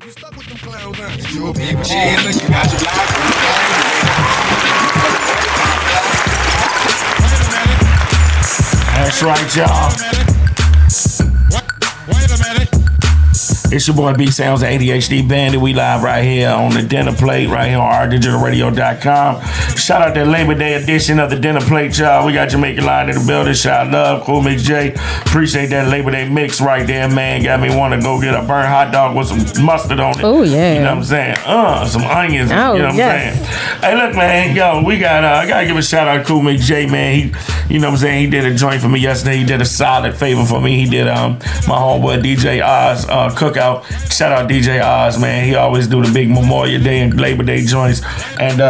You stuck with them clowns, huh? You a big cheese, you got your That's right, y'all. Wait a minute. It's your boy B Sounds, the ADHD Bandit. We live right here on the Dinnerplate, right here on ourdigitalradio.com. Shout out that Labor Day edition of the Dinnerplate, y'all. We got Jamaican Line in the building. ChiLove, Cool Mix J. Appreciate that Labor Day mix right there, man. Got me want to go get a burnt hot dog with some mustard on it. Oh, yeah. You know what I'm saying? Some onions. Oh, you know what I'm saying? Hey, look, man. Yo, we got, I got to give a shout out to Cool Mix J, man. He, you know what I'm saying? He did a joint for me yesterday. He did a solid favor for me. He did my homeboy DJ Oz cookout. Shout out DJ Oz, man. He always do the big Memorial Day and Labor Day joints. And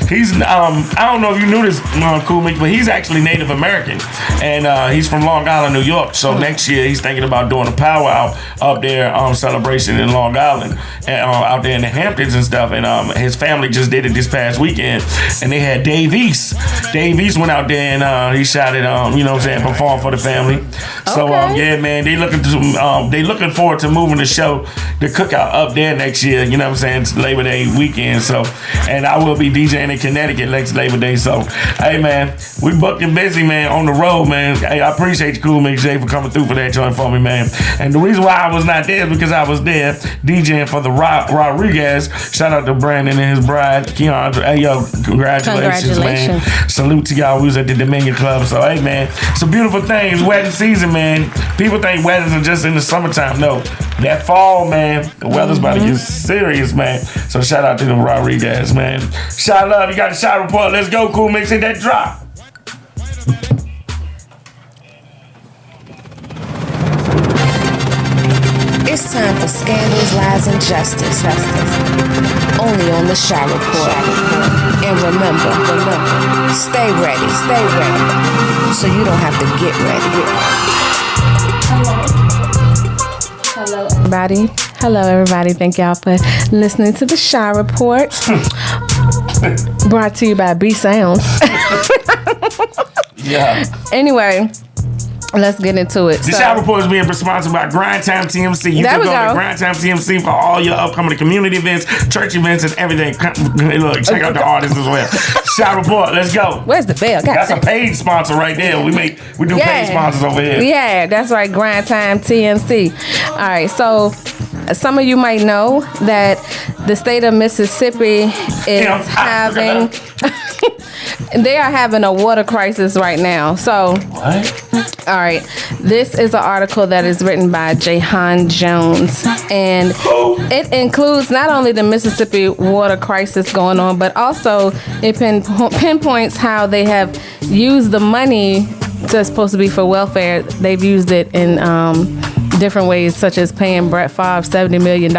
he's, I don't know if you knew this, Cool Mix, but he's actually Native American. And he's from Long Island, New York. So next year he's thinking about doing a powwow up there, celebration in Long Island, and out there in the Hamptons and stuff. And his family just did it this past weekend. And they had Dave East. Dave East went out there and he shouted, you know what I'm saying, performed for the family. So yeah, man, they looking forward to moving the show, the cookout up there next year. You know what I'm saying? It's Labor Day weekend. So, and I will be DJing in Connecticut next Labor Day. So, hey, man, we booked and busy, man, on the road, man. Hey, I appreciate you, Cool Mix J, for coming through for that joint for me, man. And the reason why I was not there is because I was there DJing for the Rodriguez. Shout out to Brandon and his bride, Keandra. Hey, yo, congratulations, man. Salute to y'all. We was at the Dominion Club. So, hey, man, it's a beautiful thing. It's wedding season, man. People think weddings are just in the summertime. No, that fall, man, the weather's about to get serious, man. So shout out to the Rodriguez, man. ChiLove, you got the shot report. Let's go, Cool Mix, hit that drop. It's time for scandals, lies, and justice. Only on the Shot Report. And remember, stay ready, so you don't have to get ready. Hello, everybody. Thank y'all for listening to the Shot Report. Brought to you by B Sounds. Yeah. Anyway, let's get into it. The Shot Report is being sponsored by Grind Time TMC. You can go to Grind Time TMC for all your upcoming community events, church events, and everything. Look, check out the artists as well. Shot Report, let's go. Where's the bell? That's a paid sponsor right there. We do paid sponsors over here. Yeah, that's right. Grind Time TMC. All right, so some of you might know that the state of Mississippi is having they are having a water crisis right now. So what? All right, this is an article that is written by Jahan Jones, and it includes not only the Mississippi water crisis going on, but also it pinpoints how they have used the money that's supposed to be for welfare. They've used it in different ways, such as paying Brett Favre $70 million.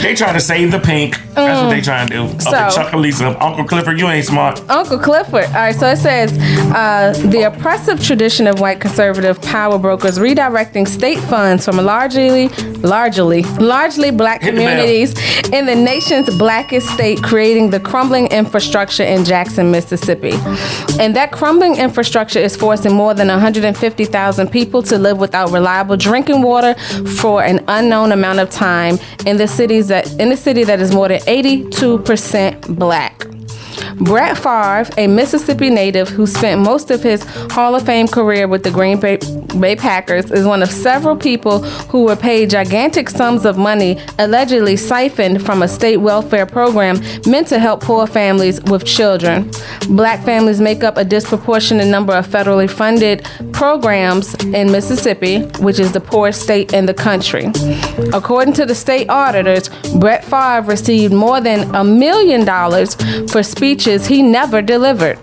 They trying to save the pink. That's what they trying to do. Okay, Chuck and Lisa. Uncle Clifford, you ain't smart. Uncle Clifford. All right, so it says, the oppressive tradition of white conservative power brokers redirecting state funds from largely black communities in the nation's blackest state, creating the crumbling infrastructure in Jackson, Mississippi. And that crumbling infrastructure is forcing more than 150,000 people to live without reliable drinking water for an unknown amount of time in the city that is more than 82% black. Brett Favre, a Mississippi native who spent most of his Hall of Fame career with the Green Bay Packers, is one of several people who were paid gigantic sums of money, allegedly siphoned from a state welfare program meant to help poor families with children. Black families make up a disproportionate number of federally funded programs in Mississippi, which is the poorest state in the country. According to the state auditors, Brett Favre received more than $1 million for speeches he never delivered.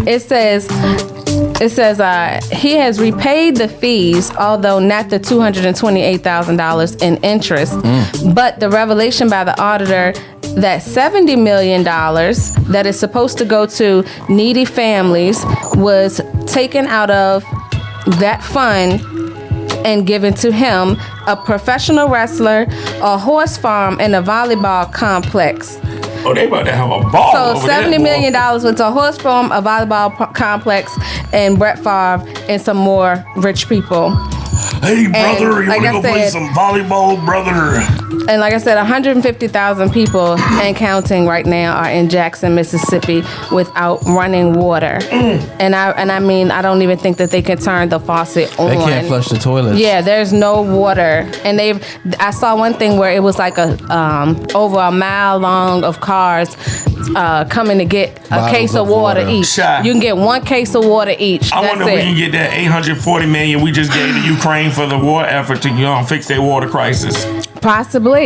It says he has repaid the fees, although not the $228,000 in interest. But the revelation by the auditor that $70 million that is supposed to go to needy families was taken out of that fund and given to him, a professional wrestler, a horse farm, and a volleyball complex. Oh, they about to have a ball. So over $70 million went to a horse farm, a volleyball complex, and Brett Favre, and some more rich people. Hey, brother, you like want I to go play said- some volleyball, brother? And like I said, 150,000 people and counting right now are in Jackson, Mississippi without running water. And I mean, I don't even think that they can turn the faucet on. They can't flush the toilets. Yeah, there's no water. And I saw one thing where it was like over a mile long of cars coming to get a Bottles case of of water water. each. Shy. You can get one case of water each. I wonder if That's we can get that 840 million we just gave to Ukraine for the war effort to fix their water crisis. Possibly.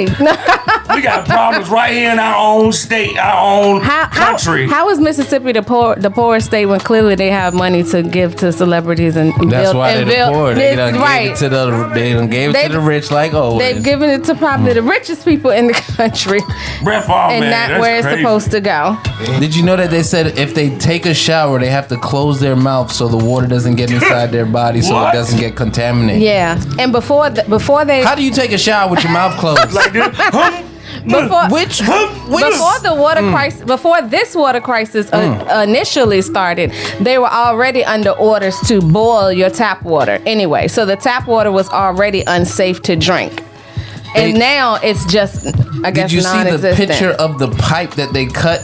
We got problems right here in our own state, our own country. How is Mississippi the poorest state when clearly they have money to give to celebrities and That's build, why and they're build, poor. They done right. gave it to the rich like always. They've given it to probably the richest people in the country, Brett Favre, and man, not that's where it's crazy. supposed to go. Did you know that they said if they take a shower, they have to close their mouth so the water doesn't get inside their body, so What? it doesn't get contaminated? Yeah, and before they How do you take a shower with your mouth closed? Like this. before Which before the water crisis, before this water crisis initially started, they were already under orders to boil your tap water anyway. So the tap water was already unsafe to drink, and They- now it's just, I guess, Did you see the non-existent. picture of the pipe that they cut?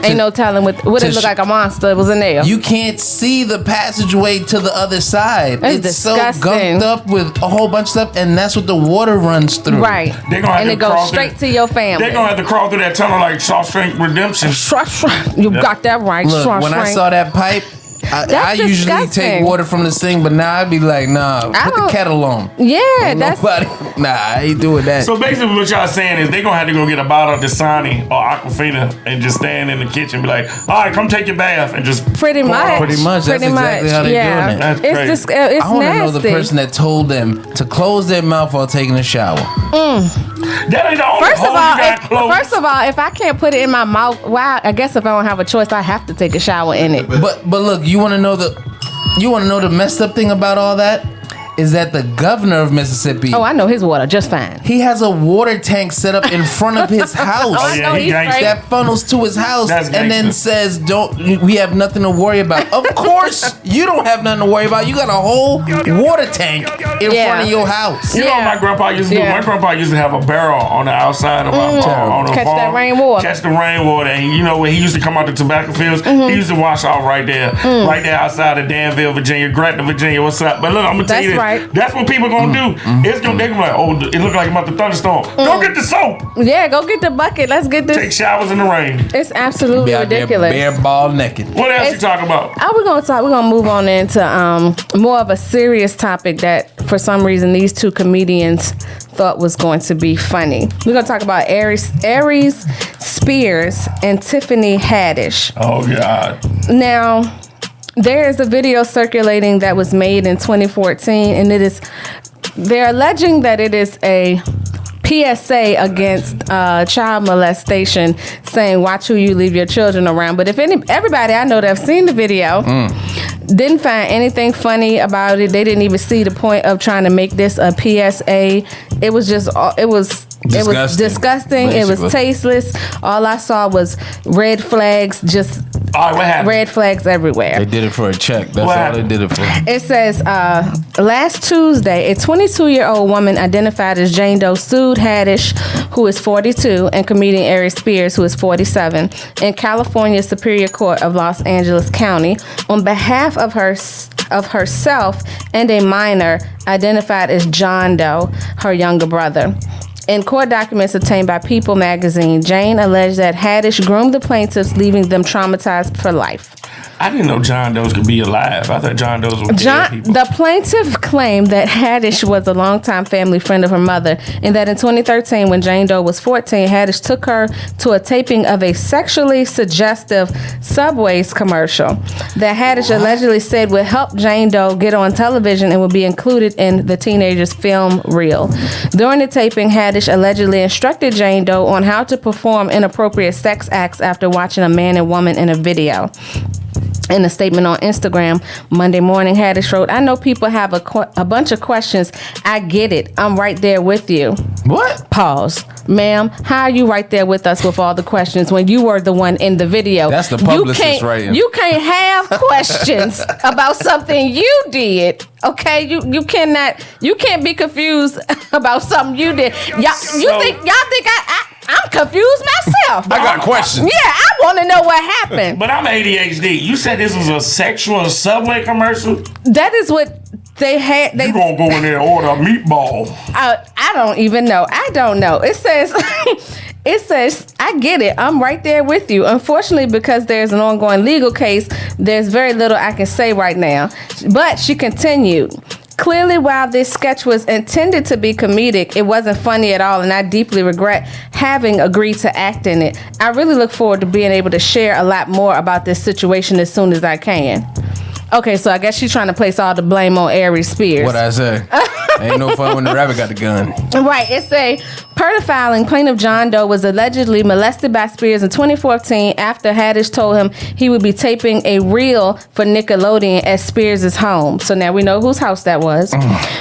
Ain't no telling what to it looked like a monster. It was in there. You can't see the passageway to the other side. That's it's disgusting. so gunked up with a whole bunch of stuff, and that's what the water runs through. Right. They gonna have And to it goes crawl straight through- to your family. They're gonna have to crawl through that tunnel like Shawshank Redemption. You got that right. Look, when I Frank. saw that pipe, I That's usually take disgusting. water from the sink, but now I'd be like, nah, put the don't- kettle on. Yeah, Ain't that's nobody. Nah, I ain't doing that. So basically, what y'all saying is they're gonna have to go get a bottle of Dasani or Aquafina and just stand in the kitchen and be like, "All right, come take your bath," and just pretty pour much. it. Pretty much, that's exactly how they yeah. doing it. That's It's crazy. just, it's I want to know nasty. the person that told them to close their mouth while taking a shower. That ain't the only First of hole all, you got closed. if I can't put it in my mouth, well, I guess if I don't have a choice, I have to take a shower in it. But look, you want to know the messed up thing about all that is that the governor of Mississippi, Oh, I know his water just fine. he has a water tank set up in front of his house. I know he he's gangsta. right. That funnels to his house That's and then gangsta. says, we have nothing to worry about. Of course, you don't have nothing to worry about. You got a whole water tank in Yeah. front of your house. You know what my grandpa used to do? Yeah. My grandpa used to have a barrel on the outside of our farm. On the Catch farm. that rainwater. Catch the rainwater. And you know when he used to come out the tobacco fields, he used to wash off right there outside of Danville, Virginia, Gretna, Virginia. What's up? But look, I'm gonna tell you this. That's right. That's what people gonna do. They're gonna be like, oh, it look like I'm about to thunderstorm. Go get the soap. Yeah, go get the bucket. Let's get Take this. showers in the rain. It's absolutely Be out there ridiculous. bare ball naked. What else you It's- talking about? We're gonna move on into more of a serious topic that for some reason these two comedians thought was going to be funny. We're gonna talk about Aries Spears and Tiffany Haddish. Oh God. Now, there is a video circulating that was made in 2014, and they're alleging that it is a PSA against child molestation, saying watch who you leave your children around. But everybody I know that have seen the video didn't find anything funny about it. They didn't even see the point of trying to make this a PSA. It was just it was disgusting. It was basically. tasteless. All I saw was red flags, just All right, what happened? red flags everywhere. They did it for a check. That's What all they happened? did it for. It says, last Tuesday, a 22-year-old woman identified as Jane Doe sued Haddish, who is 42, and comedian Aries Spears, who is 47, in California's Superior Court of Los Angeles County on behalf of herself and a minor identified as John Doe, her younger brother. In court documents obtained by People magazine, Jane alleged that Haddish groomed the plaintiffs, leaving them traumatized for life. I didn't know John Doe's could be alive. I thought John Doe's were dead people. The plaintiff claimed that Haddish was a longtime family friend of her mother, and that in 2013, when Jane Doe was 14, Haddish took her to a taping of a sexually suggestive Subway's commercial that Haddish allegedly said would help Jane Doe get on television and would be included in the teenager's film reel. During the taping, Haddish allegedly instructed Jane Doe on how to perform inappropriate sex acts after watching a man and woman in a video. In a statement on Instagram Monday morning, Haddish wrote, "I know people have a bunch of questions. I get it. I'm right there with you." What? Pause. Ma'am, how are you right there with us with all the questions when you were the one in the video? That's the publicist writing. You can't have questions about something you did. Okay? You can't be confused about something you did. Y'all think I'm confused myself. I got questions. Yeah, I want to know what happened. But I'm ADHD. You said this was a sexual Subway commercial? That is what they had. You gonna go in there and order a meatball. I don't even know. I don't know. It says, I get it. I'm right there with you. Unfortunately, because there's an ongoing legal case, there's very little I can say right now. But she continued. Clearly, while this sketch was intended to be comedic, it wasn't funny at all, and I deeply regret having agreed to act in it. I really look forward to being able to share a lot more about this situation as soon as I can. Okay, so I guess she's trying to place all the blame on Aries Spears. What I say? Ain't no fun when the rabbit got the gun. Right. It say, per the filing, plaintiff John Doe was allegedly molested by Spears in 2014 after Haddish told him he would be taping a reel for Nickelodeon at Spears' home. So now we know whose house that was.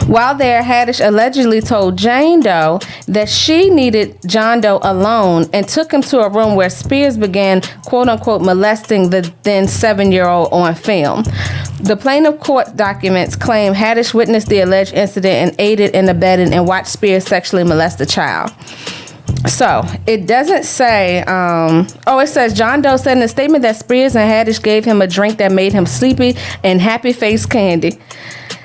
While there, Haddish allegedly told Jane Doe that she needed John Doe alone and took him to a room where Spears began, quote unquote, molesting the then 7-year-old on film. The plaintiff court documents claim Haddish witnessed the alleged incident and aided and abetted and watched Spears sexually molest the child. So, it doesn't say, it says John Doe said in a statement that Spears and Haddish gave him a drink that made him sleepy and happy face candy.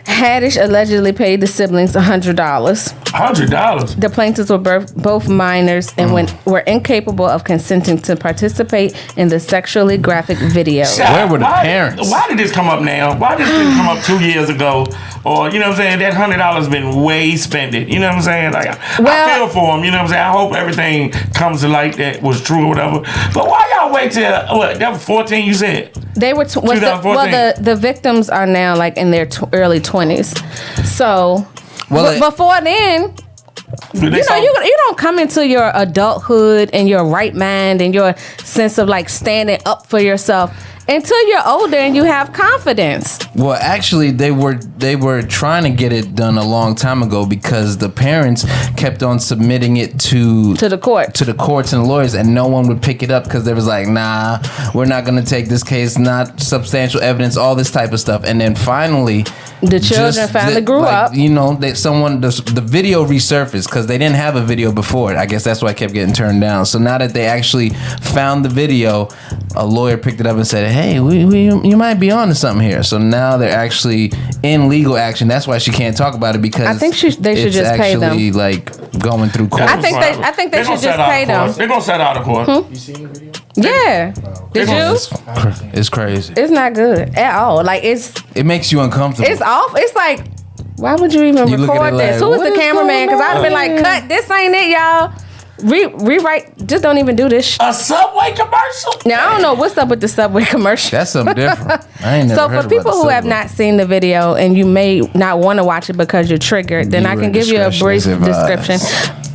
Haddish allegedly paid the siblings $100. $100? The plaintiffs were both minors and were incapable of consenting to participate in the sexually graphic video. Where were the parents? Why did this come up now? Why did this thing come up 2 years ago? Or, you know what I'm saying, that $100 been way spent. You know what I'm saying? Like, I feel for him, you know what I'm saying? I hope everything comes to light that was true or whatever. But why y'all wait till, that was 14 you said? They were, the victims are now like in their early 20s. So, before then, you don't come into your adulthood and your right mind and your sense of like standing up for yourself until you're older and you have confidence. Well, actually, they were trying to get it done a long time ago because the parents kept on submitting it to the courts and lawyers, and no one would pick it up because they was like, nah, we're not gonna take this case, not substantial evidence, all this type of stuff. And then finally, the children finally grew up. You know, the video resurfaced because they didn't have a video before it. I guess that's why it kept getting turned down. So now that they actually found the video, a lawyer picked it up and said, hey, you might be on to something here. So now they're actually in legal action. That's why she can't talk about it, because I think they should just pay them. It's actually like going through court. I think they should just pay them. They're gonna set out of court. You seen the video? Yeah. Did you? It's crazy. It's not good at all. Like it makes you uncomfortable. It's off. It's like, why would you even record this? Who is the cameraman? Because I'd have been like, cut. This ain't it, y'all. Rewrite. Just don't even do this. A Subway commercial? Now I don't know what's up with the Subway commercial. That's something different. I ain't never heard for people who have not seen the video and you may not want to watch it because you're triggered, then I can give you a brief description.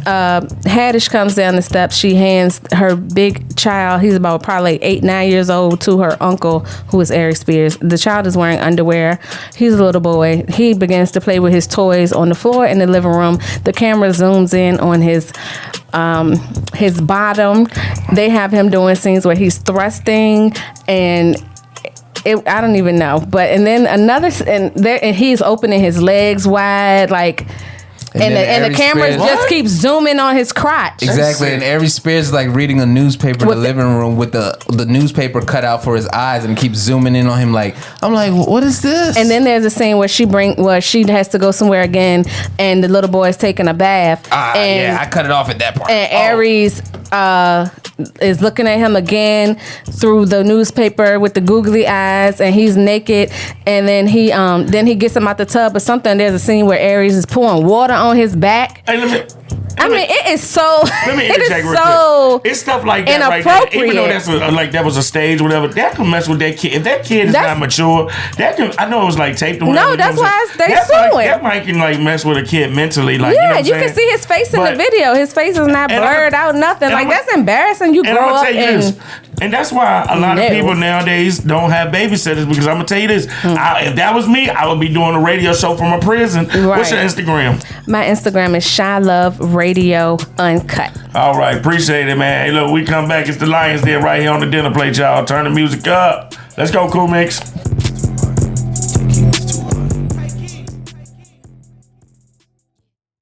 Haddish comes down the steps. She hands her big child, he's about probably 8-9 years old, to her uncle, who is Aries Spears. The child is wearing underwear. He's a little boy. He begins to play with his toys on the floor in the living room. The camera zooms in on his bottom. They have him doing scenes where he's thrusting and I don't even know. And then and he's opening his legs wide, like. And the camera just keeps zooming on his crotch. Exactly, and Aries Spears is like reading a newspaper in the living room with the newspaper cut out for his eyes, and keeps zooming in on him. Like, I'm like, what is this? And then there's a scene where she has to go somewhere again, and the little boy is taking a bath. Yeah, I cut it off at that part. And Aries is looking at him again through the newspaper with the googly eyes, and he's naked. And then he gets him out the tub or something. There's a scene where Aries is pouring water on his back. Hey, it is so. Let me interject real quick. It's stuff like that right there. Even though that's that was a stage, or whatever, that can mess with that kid. If that kid is not mature, that can. I know it was like taped or whatever. No, that's why they suing. That might can like mess with a kid mentally. Like, yeah, you can see his face in the video. His face is not blurred out, nothing. Like, that's embarrassing. You grow up and And that's why a lot of people nowadays don't have babysitters, because I'm gonna tell you this: if that was me, I would be doing a radio show from a prison. Right. What's your Instagram? My Instagram is ChiLove Radio Uncut. All right, appreciate it, man. Hey, look, we come back. It's the Lions Den right here on the dinner plate, y'all. Turn the music up. Let's go, Cool Mix.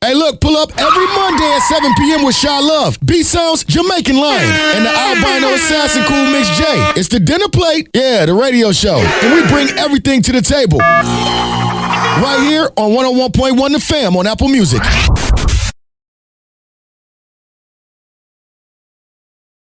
Hey, look, pull up every Monday at 7 p.m. with ChiLove, B-Sounds, Jamaican Lion, and the albino assassin Cool Mix J. It's the Dinner Plate, yeah, the radio show. And we bring everything to the table. Right here on 101.1 The Fam on Apple Music.